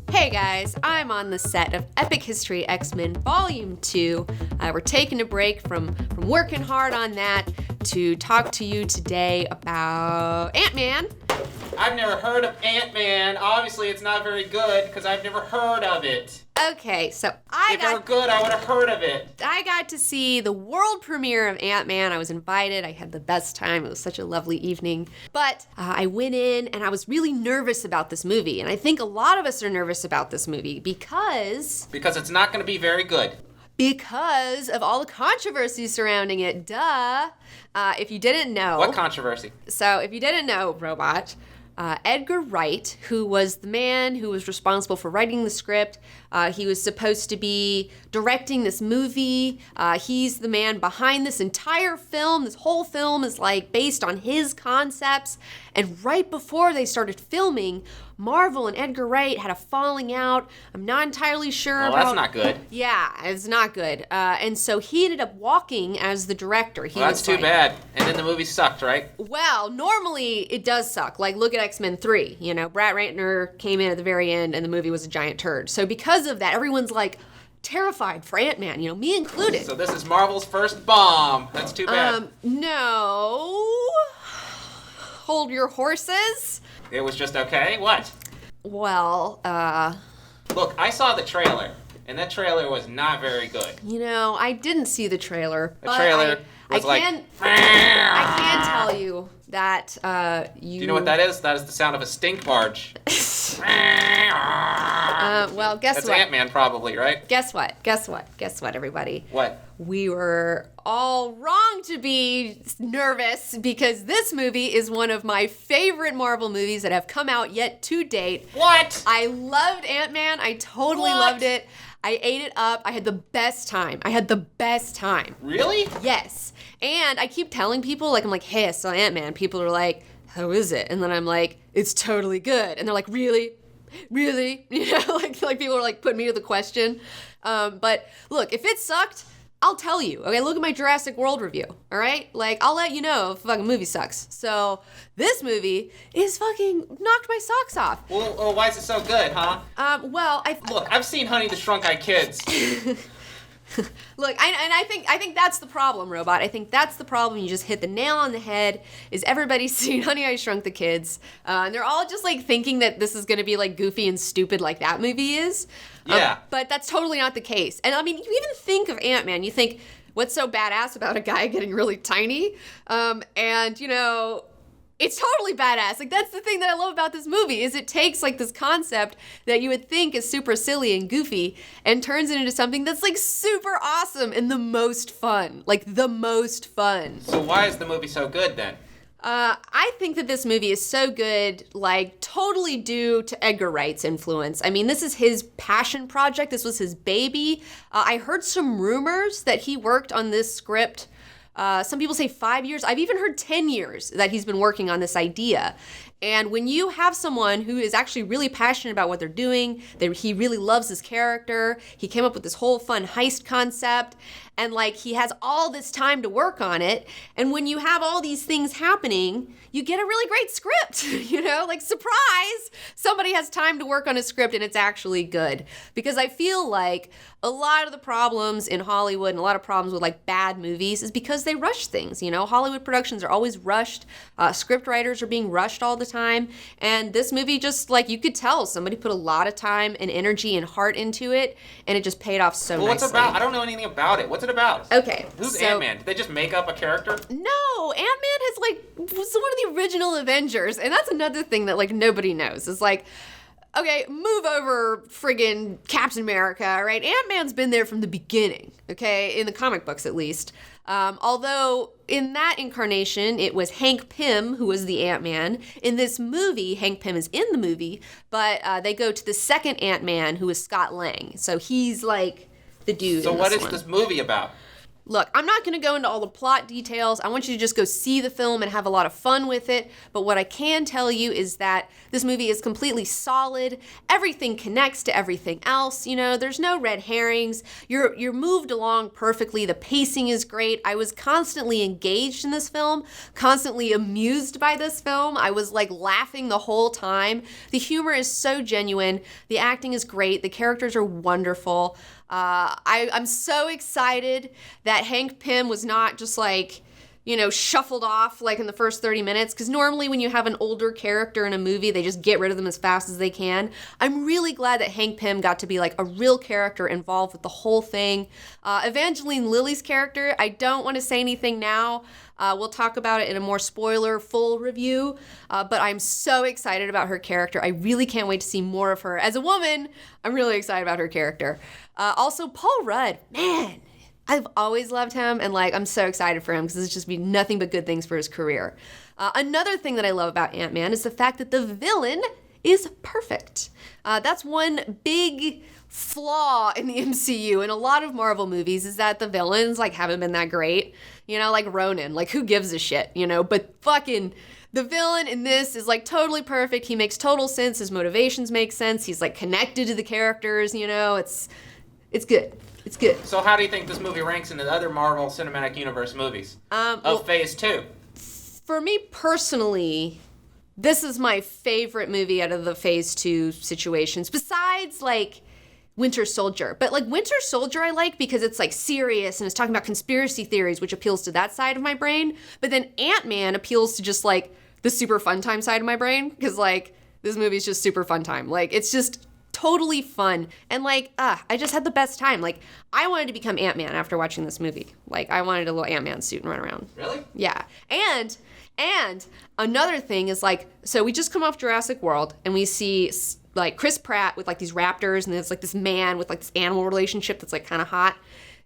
Hey guys, I'm on the set of Epic History X-Men Volume 2. We're taking a break from working hard on that to talk to you today about Ant-Man. I've never heard of Ant-Man. Obviously, it's not very good because I've never heard of it. Okay, so If it were good, I would have heard of it. I got to see the world premiere of Ant-Man. I was invited. I had the best time. It was such a lovely evening. But I went in and I was really nervous about this movie. And I think a lot of us are nervous about this movie because... Because it's not going to be very good. Because of all the controversy surrounding it. Duh. If you didn't know... What controversy? So if you didn't know, Robot... Edgar Wright, who was the man who was responsible for writing the script. He was supposed to be directing this movie. He's the man behind this entire film. This whole film is like based on his concepts. And right before they started filming, Marvel and Edgar Wright had a falling out. I'm not entirely sure about... Well, that's not good. Yeah, it's not good. And so he ended up walking as the director. Well, that's too bad. And then the movie sucked, right? Well, normally it does suck. Like, look at X-Men 3. You know, Brett Ratner came in at the very end and the movie was a giant turd. So because of that, everyone's like terrified for Ant-Man, you know, me included. So this is Marvel's first bomb. That's too bad. No. Hold your horses. It was just okay? What? Well, Look, I saw the trailer, and that trailer was not very good. You know, I didn't see the trailer. The trailer was I can tell you that you... Do you know what that is? That is the sound of a stink barge. Well, guess That's what? That's Ant-Man probably, right? Guess what, everybody? What? We were all wrong to be nervous because this movie is one of my favorite Marvel movies that have come out yet to date. What? I loved Ant-Man. I totally loved it. I ate it up. I had the best time. Really? Yes. And I keep telling people, like, I'm like, hey, I saw Ant-Man. People are like, how is it? And then I'm like, it's totally good. And they're like, really? Really? You know, like people are like putting me to the question. But look, if it sucked, I'll tell you. Okay, look at my Jurassic World review. All right, like I'll let you know if the fucking movie sucks. So this movie is fucking knocked my socks off. Well, why is it so good, huh? Look, I've seen Honey the Shrunk-Eyed Kids. Look, I think that's the problem, Robot. I think that's the problem. You just hit the nail on the head. Is everybody's seen Honey, I Shrunk the Kids, and they're all just like thinking that this is going to be like goofy and stupid like that movie is. Yeah. But that's totally not the case. And I mean, you even think of Ant-Man. You think, what's so badass about a guy getting really tiny? And you know. It's totally badass. Like, that's the thing that I love about this movie, is it takes, like, this concept that you would think is super silly and goofy and turns it into something that's, like, super awesome and the most fun. Like, the most fun. So why is the movie so good, then? I think that this movie is so good, like, totally due to Edgar Wright's influence. I mean, this is his passion project. This was his baby. I heard some rumors that he worked on this script. Some people say 5 years. I've even heard 10 years that he's been working on this idea. And when you have someone who is actually really passionate about what they're doing, he really loves his character, he came up with this whole fun heist concept, and like he has all this time to work on it. And when you have all these things happening, you get a really great script, you know, like surprise, somebody has time to work on a script and it's actually good. Because I feel like a lot of the problems in Hollywood and a lot of problems with like bad movies is because they rush things, you know, Hollywood productions are always rushed, script writers are being rushed all the time, and this movie just like you could tell somebody put a lot of time and energy and heart into it, and it just paid off so nicely. What's it about? I don't know anything about it. What's it about? Okay. Who's Ant-Man? Did they just make up a character? No, Ant-Man was one of the original Avengers, and that's another thing that like nobody knows. Is like, okay, move over friggin' Captain America, right? Ant-Man's been there from the beginning, okay, in the comic books at least. Although in that incarnation, it was Hank Pym who was the Ant-Man. In this movie, Hank Pym is in the movie, but they go to the second Ant-Man, who is Scott Lang. So he's like the dude. So what is this movie about? Look, I'm not going to go into all the plot details. I want you to just go see the film and have a lot of fun with it. But what I can tell you is that this movie is completely solid. Everything connects to everything else. You know, there's no red herrings. You're moved along perfectly. The pacing is great. I was constantly engaged in this film, constantly amused by this film. I was like laughing the whole time. The humor is so genuine. The acting is great. The characters are wonderful. I'm so excited that Hank Pym was not just like, you know, shuffled off like in the first 30 minutes, because normally when you have an older character in a movie, they just get rid of them as fast as they can. I'm really glad that Hank Pym got to be like a real character involved with the whole thing. Evangeline Lilly's character, I don't want to say anything now. We'll talk about it in a more spoiler-full review, but I'm so excited about her character. I really can't wait to see more of her. As a woman, I'm really excited about her character. Also, Paul Rudd, man, I've always loved him, and like I'm so excited for him because it's just been nothing but good things for his career. Another thing that I love about Ant-Man is the fact that the villain is perfect. That's one big flaw in the MCU and a lot of Marvel movies is that the villains like haven't been that great. You know, like Ronan, like who gives a shit, you know? But fucking the villain in this is like totally perfect. He makes total sense. His motivations make sense. He's like connected to the characters, you know? It's good. It's good. So how do you think this movie ranks in the other Marvel Cinematic Universe movies of Phase 2? For me personally, this is my favorite movie out of the Phase 2 situations, besides like Winter Soldier. But like Winter Soldier I like because it's like serious and it's talking about conspiracy theories, which appeals to that side of my brain. But then Ant-Man appeals to just like the super fun time side of my brain, because like this movie's just super fun time. Like it's just totally fun. And like, I just had the best time. Like I wanted to become Ant-Man after watching this movie. Like I wanted a little Ant-Man suit and run around. Really? Yeah. And another thing is like, so we just come off Jurassic World and we see like Chris Pratt with like these raptors and there's like this man with like this animal relationship that's like kind of hot.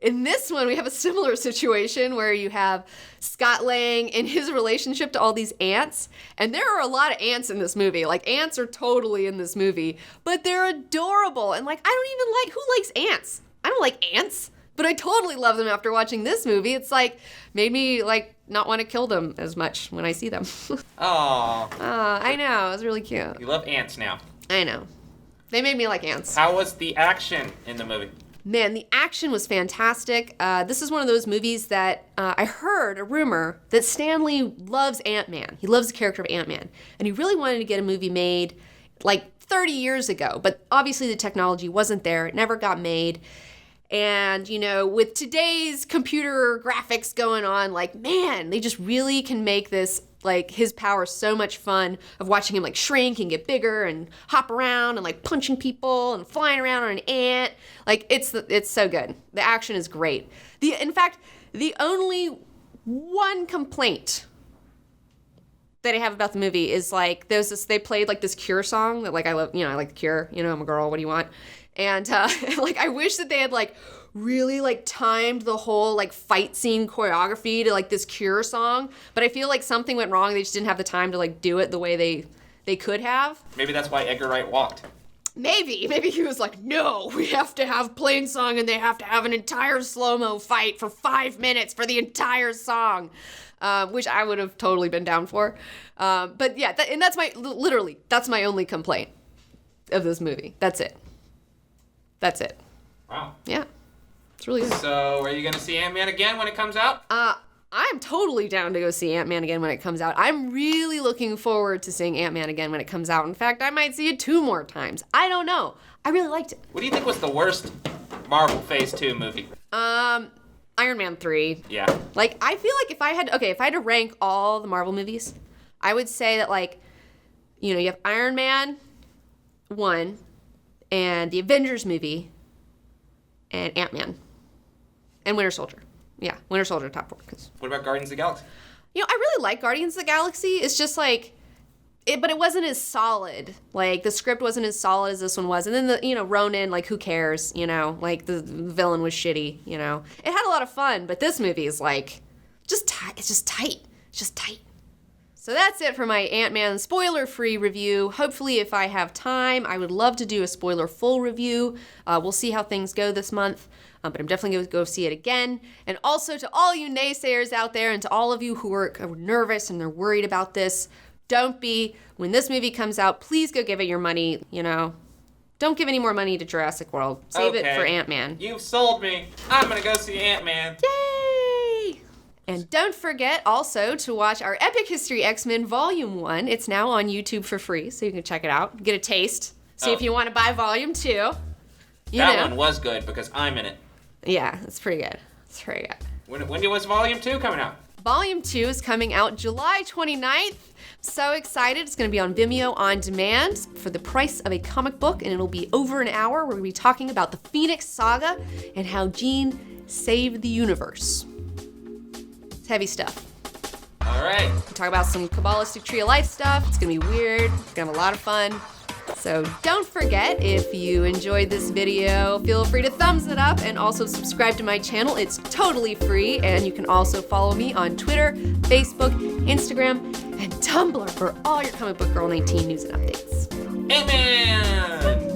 In this one, we have a similar situation where you have Scott Lang and his relationship to all these ants. And there are a lot of ants in this movie. Like, ants are totally in this movie. But they're adorable. And, like, I don't even like... Who likes ants? I don't like ants. But I totally love them after watching this movie. It's, like, made me, like, not want to kill them as much when I see them. Aww. I know. It was really cute. You love ants now. I know. They made me like ants. How was the action in the movie? Man, the action was fantastic. This is one of those movies that I heard a rumor that Stan Lee loves Ant-Man. He loves the character of Ant-Man. And he really wanted to get a movie made like 30 years ago. But obviously the technology wasn't there. It never got made. And, you know, with today's computer graphics going on, like, man, they just really can make this, like, his power so much fun of watching him, like, shrink and get bigger and hop around and, like, punching people and flying around on an ant. Like, it's so good. The action is great. In fact, the only one complaint that I have about the movie is, like, they played, like, this Cure song that, like, I love, you know, I like the Cure, you know, I'm a girl, what do you want? And, like, I wish that they had, like, really, like, timed the whole, like, fight scene choreography to, like, this Cure song. But I feel like something went wrong. They just didn't have the time to, like, do it the way they could have. Maybe that's why Edgar Wright walked. Maybe he was like, no, we have to have plain song and they have to have an entire slow-mo fight for 5 minutes for the entire song. Which I would have totally been down for. But, yeah, that's my only complaint of this movie. That's it. Wow. Yeah. It's really good. So, are you going to see Ant-Man again when it comes out? I'm totally down to go see Ant-Man again when it comes out. I'm really looking forward to seeing Ant-Man again when it comes out. In fact, I might see it 2 more times. I don't know. I really liked it. What do you think was the worst Marvel Phase 2 movie? Iron Man 3. Yeah. Like, I feel like if I had to rank all the Marvel movies, I would say that, like, you know, you have Iron Man 1, and the Avengers movie, and Ant-Man, and Winter Soldier. Yeah, Winter Soldier top 4. What about Guardians of the Galaxy? You know, I really like Guardians of the Galaxy. It's just like, but it wasn't as solid. Like, the script wasn't as solid as this one was. And then Ronan, like, who cares, you know? Like, the villain was shitty, you know? It had a lot of fun, but this movie is, like, just tight. It's just tight. So that's it for my Ant-Man spoiler-free review. Hopefully, if I have time, I would love to do a spoiler-full review. We'll see how things go this month, but I'm definitely going to go see it again. And also to all you naysayers out there and to all of you who are nervous and they're worried about this, don't be. When this movie comes out, please go give it your money, Don't give any more money to Jurassic World. Save it for Ant-Man. You've sold me. I'm going to go see Ant-Man. Yay! And don't forget also to watch our Epic History X-Men Volume 1. It's now on YouTube for free, so you can check it out. Get a taste. See if you want to buy Volume 2. That one was good because I'm in it. Yeah, it's pretty good. When was Volume 2 coming out? Volume 2 is coming out July 29th. So excited. It's going to be on Vimeo on demand for the price of a comic book, and it'll be over an hour. We're going to be talking about the Phoenix Saga and how Jean saved the universe. It's heavy stuff. All right. We'll talk about some Kabbalistic Tree of Life stuff. It's going to be weird. It's going to have a lot of fun. So don't forget, if you enjoyed this video, feel free to thumbs it up and also subscribe to my channel. It's totally free, and you can also follow me on Twitter, Facebook, Instagram, and Tumblr for all your Comic Book Girl 19 news and updates. Ant-Man!